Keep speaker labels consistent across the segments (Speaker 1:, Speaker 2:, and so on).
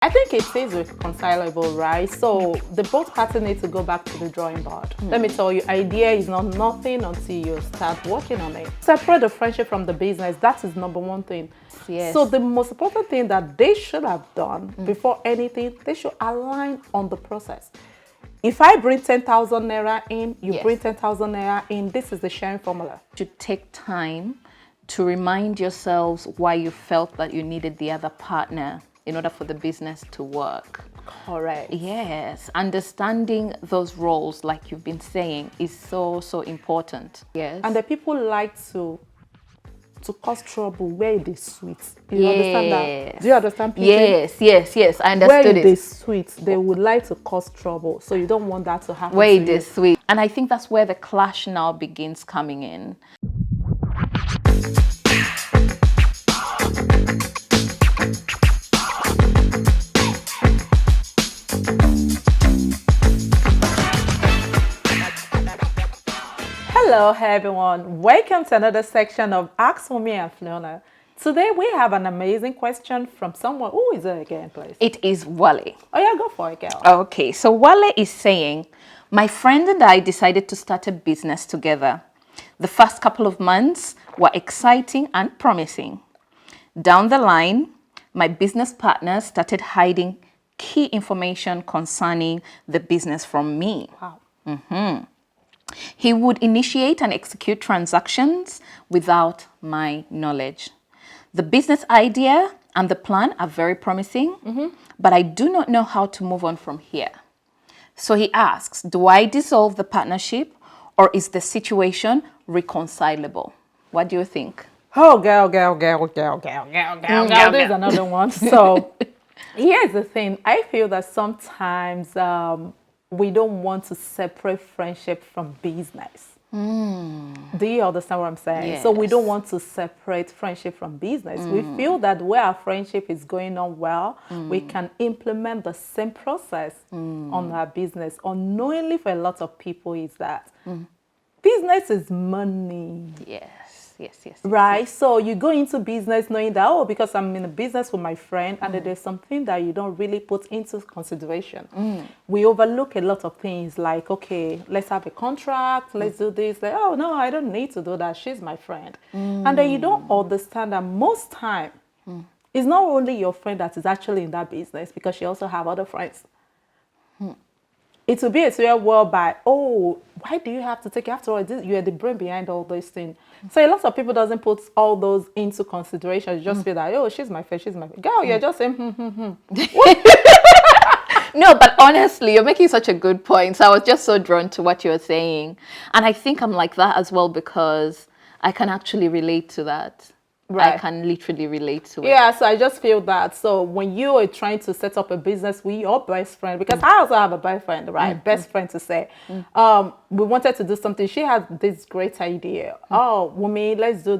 Speaker 1: I think it is reconcilable, right? So the both parties need to go back to the drawing board. Let me tell you, idea is not nothing until you start working on it. Separate the friendship from the business. That is number one thing.
Speaker 2: Yes.
Speaker 1: So the most important thing that they should have done before anything, they should align on the process. If I bring 10,000 naira in, you bring 10,000 naira in, this is the sharing formula.
Speaker 2: You should take time to remind yourselves why you felt that you needed the other partner in order for the business to work.
Speaker 1: Correct.
Speaker 2: Yes, understanding those roles, like you've been saying, is so important. Yes.
Speaker 1: And the people like to cause trouble where it is sweet. You understand that? Do you understand people?
Speaker 2: Yes, I understood
Speaker 1: where
Speaker 2: it.
Speaker 1: It is sweet, they would like to cause trouble. So you don't want that to happen.
Speaker 2: Where it is sweet. And I think that's where the clash now begins coming in.
Speaker 1: Hello everyone, welcome to another section of Ask Wunmi Fiona. Today we have an amazing question from someone. Who is it again, please?
Speaker 2: It is Wale.
Speaker 1: Oh yeah, go for it, girl.
Speaker 2: Okay, so Wale is saying, my friend and I decided to start a business together. The first couple of months were exciting and promising. Down the line, my business partner started hiding key information concerning the business from me.
Speaker 1: Wow.
Speaker 2: He would initiate and execute transactions without my knowledge. The business idea and the plan are very promising, but I do not know how to move on from here. So he asks, do I dissolve the partnership or is the situation reconcilable? What do you think?
Speaker 1: Oh, girl. There's another one. So here's the thing. I feel that sometimes we don't want to separate friendship from business. Do you understand what I'm saying?
Speaker 2: Yes.
Speaker 1: So we don't want to separate friendship from business. We feel that where our friendship is going on well, we can implement the same process on our business. Unknowingly for a lot of people is that business is money.
Speaker 2: Yes.
Speaker 1: Right? So you go into business knowing that, oh, because I'm in a business with my friend and there's something that you don't really put into consideration. We overlook a lot of things like, okay, let's have a contract, let's do this. Like, oh, no, I don't need to do that. She's my friend. And then you don't understand that most time, it's not only your friend that is actually in that business because she also have other friends. It will be a scenario whereby, oh, why do you have to take it? After all, you are the brain behind all those things. So a lot of people doesn't put all those into consideration. You just feel that, oh, she's my friend, she's my friend. Girl, you're just saying,
Speaker 2: No, but honestly, you're making such a good point. So I was just so drawn to what you're saying. And I think I'm like that as well because I can actually relate to that.
Speaker 1: Right.
Speaker 2: I can literally relate to it.
Speaker 1: Yeah, so I just feel that. So when you are trying to set up a business with your best friend, because I also have a boyfriend, right? Best friend to say. We wanted to do something. She had this great idea. Oh, Wunmi, let's do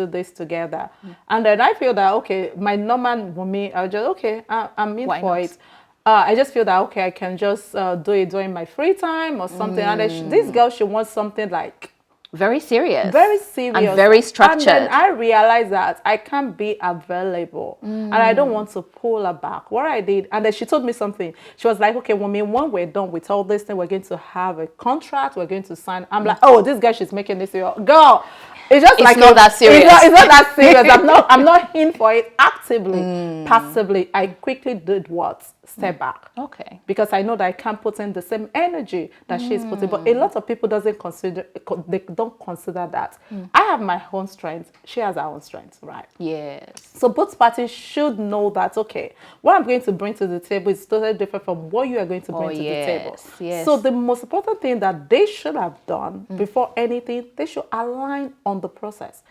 Speaker 1: this together. And then I feel that, okay, my normal Wunmi, I'll just, okay, I'm in
Speaker 2: Why
Speaker 1: for
Speaker 2: not?
Speaker 1: it. I just feel that, okay, I can just do it during my free time or something. And then this girl, she wants something like,
Speaker 2: Very serious.
Speaker 1: very serious
Speaker 2: and very structured.
Speaker 1: And then I realized that I can't be available and I don't want to pull her back. What I did, and then she told me something. She was like, okay, when we're done with all this thing, we're going to have a contract, we're going to sign. I'm like, oh, this guy, she's making this girl. It's just like
Speaker 2: not that serious.
Speaker 1: It's not that serious. I'm not in for it actively. Passively, I quickly did what? Step back.
Speaker 2: Okay.
Speaker 1: Because I know that I can't put in the same energy that she's putting. But a lot of people don't consider that. I have my own strength. She has her own strength, right?
Speaker 2: Yes.
Speaker 1: So both parties should know that, okay, what I'm going to bring to the table is totally different from what you are going to bring to the table.
Speaker 2: Yes.
Speaker 1: So the most important thing that they should have done before anything, they should align on the process.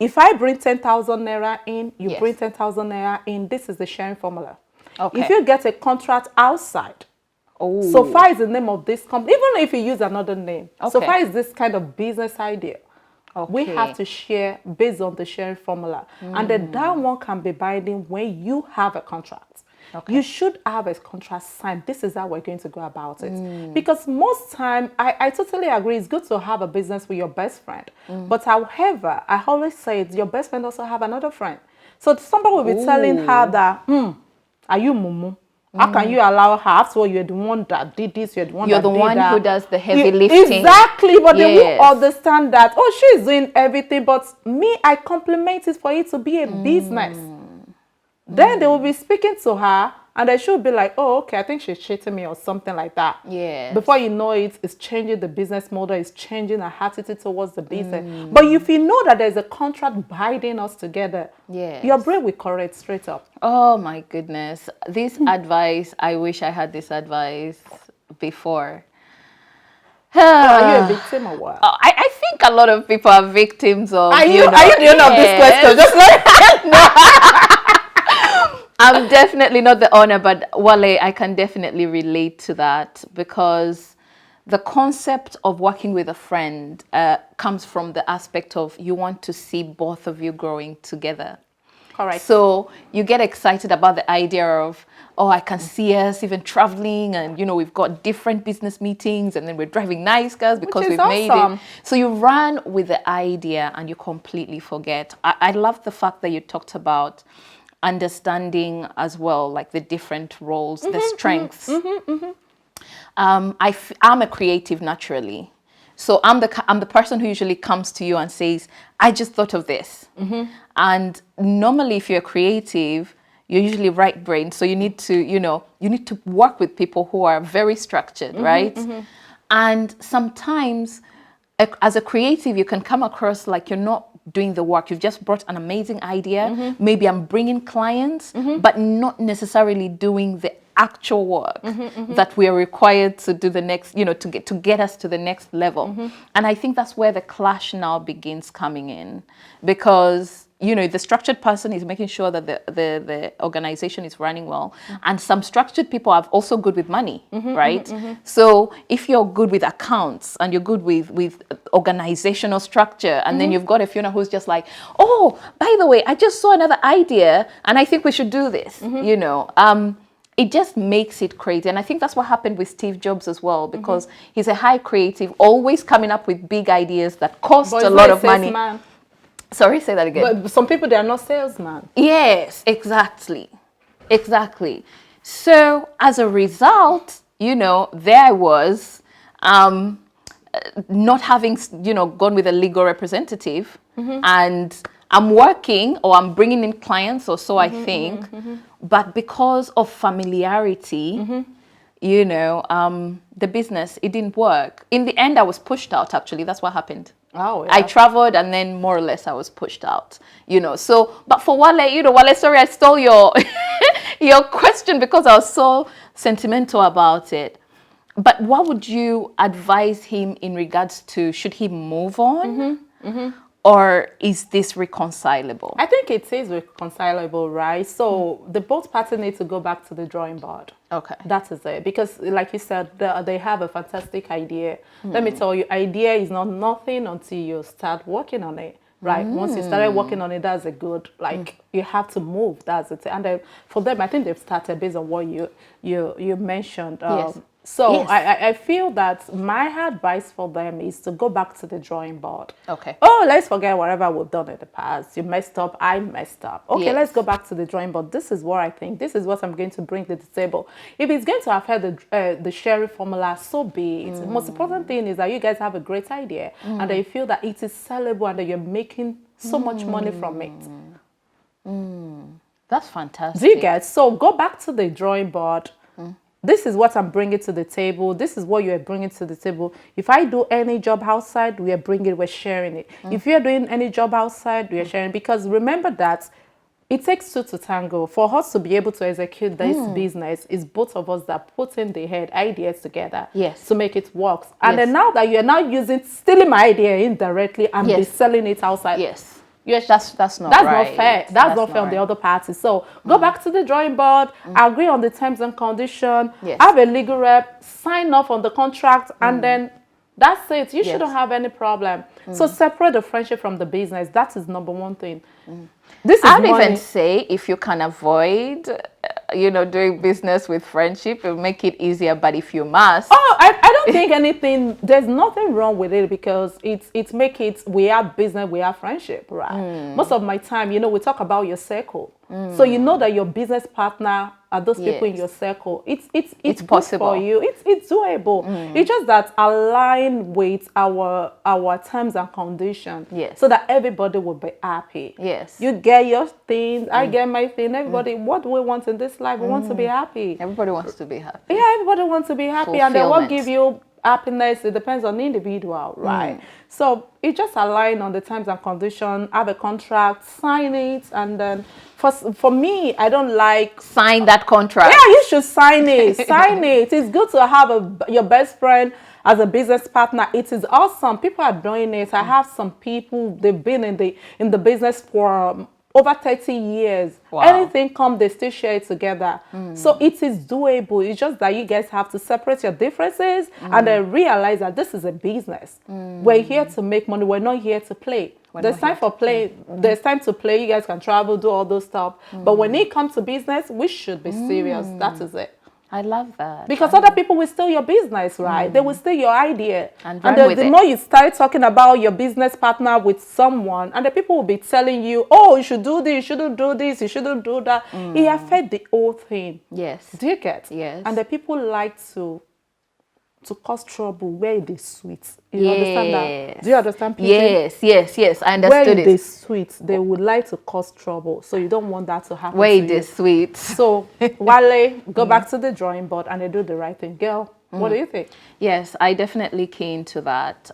Speaker 1: If I bring 10,000 naira in, you bring 10,000 naira in, this is the sharing formula.
Speaker 2: Okay.
Speaker 1: If you get a contract outside, so far is the name of this company, even if you use another name, so far is this kind of business idea. We have to share based on the sharing formula. And then that one can be binding when you have a contract. You should have a contract signed. This is how we're going to go about it. Because most time, I totally agree, it's good to have a business with your best friend. But however, I always say your best friend also have another friend. So somebody will be telling her that, Are you mumu? How can you allow her? After all, you're the one that did this. You're the one
Speaker 2: You're
Speaker 1: that
Speaker 2: the
Speaker 1: did
Speaker 2: one
Speaker 1: that.
Speaker 2: who does the heavy lifting.
Speaker 1: Exactly, but they
Speaker 2: Yes.
Speaker 1: won't understand that. Oh, she's doing everything, but me, I compliment it for it to be a business. Then they will be speaking to her, and they should be like, "Oh, okay, I think she's cheating me or something like that."
Speaker 2: Yes.
Speaker 1: Before you know it, it's changing the business model. It's changing her attitude towards the business. But if you know that there's a contract binding us together,
Speaker 2: Yes.
Speaker 1: your brain will correct straight up.
Speaker 2: Oh my goodness. This advice, I wish I had this advice before.
Speaker 1: Are you a victim or what?
Speaker 2: I think a lot of people are victims of.
Speaker 1: Are you the owner of this question? Just like
Speaker 2: I'm definitely not the owner, but Wale, I can definitely relate to that because the concept of working with a friend comes from the aspect of you want to see both of you growing together.
Speaker 1: correct.
Speaker 2: So you get excited about the idea of, oh, I can see us even traveling and, we've got different business meetings and then we're driving nice cars because
Speaker 1: is
Speaker 2: we've made
Speaker 1: awesome.
Speaker 2: it. So you run with the idea and you completely forget. I love the fact that you talked about understanding as well, like the different roles, the strengths. I'm a creative naturally. So I'm the person who usually comes to you and says, I just thought of this. And normally if you're creative, you're usually right brain. So you need to, you need to work with people who are very structured, right? And sometimes as a creative, you can come across like you're not doing the work. You've just brought an amazing idea. Maybe I'm bringing clients, but not necessarily doing the actual work that we are required to do the next, to get us to the next level. And I think that's where the clash now begins coming in because the structured person is making sure that the organization is running well. And some structured people are also good with money, right? So if you're good with accounts and you're good with organizational structure, and then you've got a Fiona who's just like, oh, by the way, I just saw another idea and I think we should do this, it just makes it crazy. And I think that's what happened with Steve Jobs as well, because he's a high creative, always coming up with big ideas that cost a lot of money. Sorry, say that again.
Speaker 1: But some people, they are not salesmen.
Speaker 2: Yes, exactly. So as a result, there I was, not having, gone with a legal representative, and I'm working or I'm bringing in clients or so I think, but because of familiarity, the business, it didn't work. In the end, I was pushed out, actually. That's what happened.
Speaker 1: Oh, yeah.
Speaker 2: I traveled and then more or less I was pushed out, So, but for Wale, Wale, sorry, I stole your, your question because I was so sentimental about it. But what would you advise him in regards to, should he move on? Or is this reconcilable?
Speaker 1: I think it is reconcilable, right? So the both parties need to go back to the drawing board.
Speaker 2: Okay.
Speaker 1: That is it. Because like you said, they have a fantastic idea. Let me tell you, idea is not nothing until you start working on it. Right. Once you started working on it, that's a good, you have to move. That's it. And for them, I think they've started based on what you mentioned.
Speaker 2: Yes.
Speaker 1: So
Speaker 2: Yes.
Speaker 1: I feel that my advice for them is to go back to the drawing board.
Speaker 2: Okay.
Speaker 1: Oh, let's forget whatever we've done in the past. You messed up, I messed up. Okay,
Speaker 2: Yes.
Speaker 1: let's go back to the drawing board. This is what I think. This is what I'm going to bring to the table. If it's going to affect the sharing formula, so be it. The most important thing is that you guys have a great idea and that you feel that it is sellable and that you're making so much money from it.
Speaker 2: That's fantastic.
Speaker 1: Do you get? So go back to the drawing board. This is what I'm bringing to the table. This is what you're bringing to the table. If I do any job outside, we're sharing it. If you're doing any job outside, we're sharing. Because remember that it takes two to tango. For us to be able to execute this business, it's both of us that put in the head ideas together to make it work. And then now that you're now stealing my idea indirectly and be selling it outside.
Speaker 2: Yes.
Speaker 1: Yes,
Speaker 2: that's not
Speaker 1: that's
Speaker 2: right.
Speaker 1: not fair. That's not fair on the other party. So go back to the drawing board, agree on the terms and conditions, have a legal rep, sign off on the contract, and then that's it. You shouldn't have any problem. So separate the friendship from the business. That is number one thing. This is
Speaker 2: I'd
Speaker 1: money.
Speaker 2: even say if you can avoid, doing business with friendship, it'll make it easier. But if you must,
Speaker 1: I don't think anything. There's nothing wrong with it because we have business, we have friendship, right? Most of my time, we talk about your circle, so you know that your business partner are those people in
Speaker 2: Yes.
Speaker 1: your circle. It's good
Speaker 2: possible.
Speaker 1: for you. It's doable. It's just that align with our terms and conditions,
Speaker 2: Yes.
Speaker 1: so that everybody will be happy.
Speaker 2: Yes.
Speaker 1: You get your thing, I get my thing. Everybody, what do we want in this life? We want to be happy.
Speaker 2: Everybody wants to be happy.
Speaker 1: Yeah, everybody wants to be happy, and then what
Speaker 2: Fulfillment.
Speaker 1: give you happiness? It depends on the individual, right? So it just align on the terms and conditions. Have a contract, sign it, and then for me, I don't like.
Speaker 2: Sign that contract.
Speaker 1: Yeah, you should sign it. Sign it. It's good to have your best friend as a business partner. It is awesome. People are doing it. I have some people. They've been in the business for over 30 years.
Speaker 2: Wow.
Speaker 1: Anything come, they still share it together. So it is doable. It's just that you guys have to separate your differences and then realize that this is a business. We're here to make money. We're not here to play. There's time for play. There's time to play. You guys can travel, do all those stuff. But when it comes to business, we should be serious. That is it.
Speaker 2: I love that.
Speaker 1: Because other people will steal your business, right? They will steal your idea.
Speaker 2: And
Speaker 1: And
Speaker 2: run with
Speaker 1: the
Speaker 2: it.
Speaker 1: more you start talking about your business partner with someone, and the people will be telling you, oh, you should do this, you shouldn't do this, you shouldn't do that. It affects the whole thing.
Speaker 2: Yes.
Speaker 1: Do you get?
Speaker 2: Yes.
Speaker 1: And the people like to cause trouble where it is sweet. You understand that? Do you understand, PJ?
Speaker 2: Yes. I
Speaker 1: Where
Speaker 2: understood
Speaker 1: it
Speaker 2: it.
Speaker 1: is sweet, they would like to cause trouble. So you don't want that to happen
Speaker 2: Wait,
Speaker 1: to you.
Speaker 2: this sweet.
Speaker 1: So, Wale, go back to the drawing board and they do the right thing. Girl, what do you think?
Speaker 2: Yes, I definitely keen to that.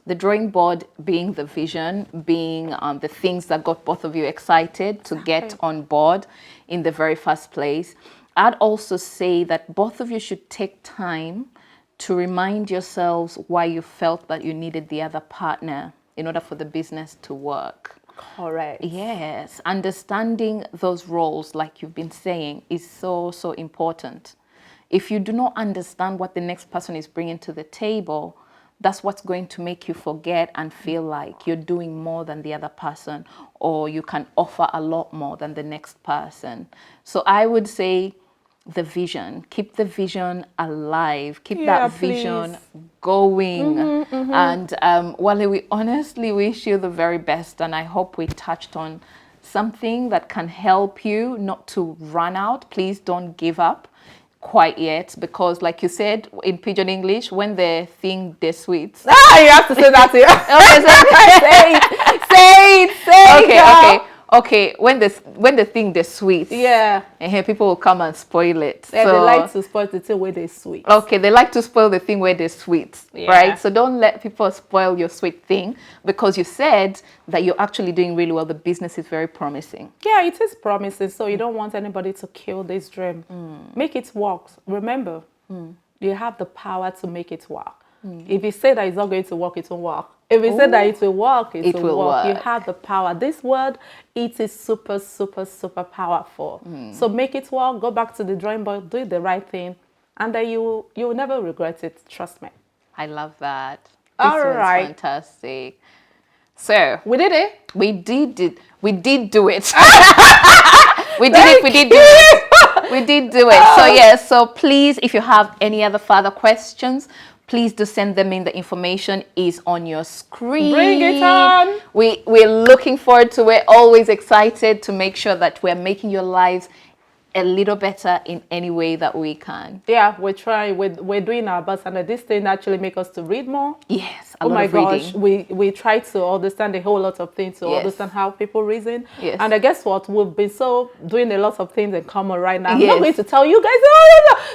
Speaker 2: The drawing board being the vision, being the things that got both of you excited to get on board in the very first place. I'd also say that both of you should take time to remind yourselves why you felt that you needed the other partner in order for the business to work.
Speaker 1: Correct.
Speaker 2: Yes, understanding those roles, like you've been saying, is so important. If you do not understand what the next person is bringing to the table, that's what's going to make you forget and feel like you're doing more than the other person, or you can offer a lot more than the next person. So I would say the vision, keep the vision alive, keep that vision going. And Wale, we honestly wish you the very best, and I hope we touched on something that can help you not to run out. Please don't give up quite yet, because like you said in Pidgin English, when the thing they're sweet.
Speaker 1: You have to say that here.
Speaker 2: Okay, okay. When the thing they're sweet,
Speaker 1: Yeah.
Speaker 2: and here people will come and spoil it.
Speaker 1: Yeah,
Speaker 2: So
Speaker 1: they like to spoil the thing where they sweet.
Speaker 2: okay, they like to spoil the thing where they're sweet,
Speaker 1: Yeah.
Speaker 2: right? So don't let people spoil your sweet thing, because you said that you're actually doing really well. The business is very promising.
Speaker 1: Yeah, it is promising. So you don't want anybody to kill this dream. Make it work. Remember, you have the power to make it work. If you say that it's not going to work, it won't work. If you say that it will work, it will work. You have the power. This word, it is super powerful. So make it work. Go back to the drawing board. Do the right thing, and then you will never regret it. Trust me.
Speaker 2: I love that.
Speaker 1: All
Speaker 2: This was
Speaker 1: right.
Speaker 2: fantastic. So
Speaker 1: We did it.
Speaker 2: we did it. We did do it. We did do it. We did do it. So yes, so please, if you have any other further questions, please do send them in. The information is on your screen.
Speaker 1: Bring it on.
Speaker 2: We're looking forward to it. Always excited to make sure that we're making your lives a little better in any way that we can.
Speaker 1: Yeah, we're trying. We're doing our best, and this thing actually make us to read more.
Speaker 2: Yes, a
Speaker 1: Oh
Speaker 2: lot
Speaker 1: my
Speaker 2: of
Speaker 1: gosh,
Speaker 2: reading.
Speaker 1: we try to understand a whole lot of things, to
Speaker 2: Yes.
Speaker 1: understand how people reason.
Speaker 2: Yes.
Speaker 1: And I guess what, we've been so doing a lot of things in common right now. I'm
Speaker 2: Yes.
Speaker 1: not going to tell you guys.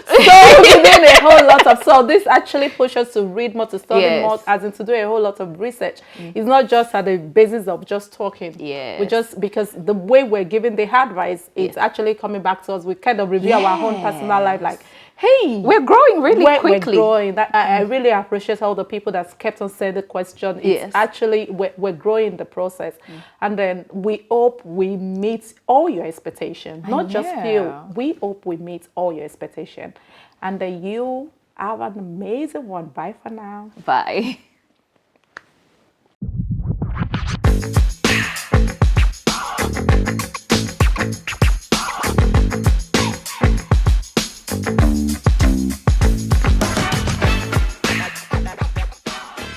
Speaker 1: So we're doing a whole lot of. So this actually pushes us to read more, to study
Speaker 2: Yes.
Speaker 1: more, as in to do a whole lot of research. It's not just at the basis of just talking.
Speaker 2: Yes.
Speaker 1: We just, because the way we're giving the advice, it's actually coming back to us. We kind of review our own personal life, like, hey,
Speaker 2: We're growing really
Speaker 1: we're
Speaker 2: quickly.
Speaker 1: growing. I really appreciate all the people that kept on saying the question. It's
Speaker 2: Yes.
Speaker 1: actually, we're growing in the process. And then we hope we meet all your expectations, not just few.
Speaker 2: know.
Speaker 1: We hope we meet all your expectations. And then you have an amazing one. Bye for now.
Speaker 2: Bye.